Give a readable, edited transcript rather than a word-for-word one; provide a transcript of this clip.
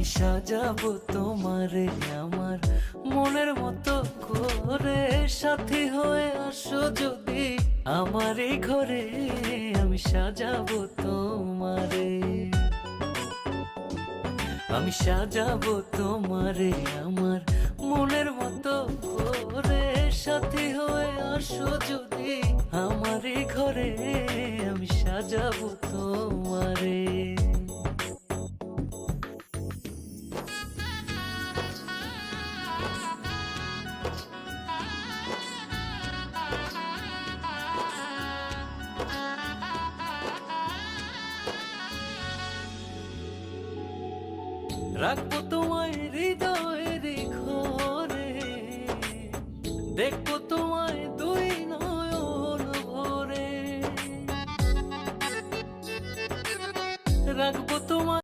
আমি সাজাবো তোমারে আমার মনের মতো করে, সাথী হয়ে আসো যদি আমার এই ঘরে। আমি সাজাবো তোমারে, আমি সাজাবো তোমারে আমার মনের মতো করে, সাথী হয়ে আসো যদি আমার এই ঘরে। আমি সাজাবো তোমারে। রাখবো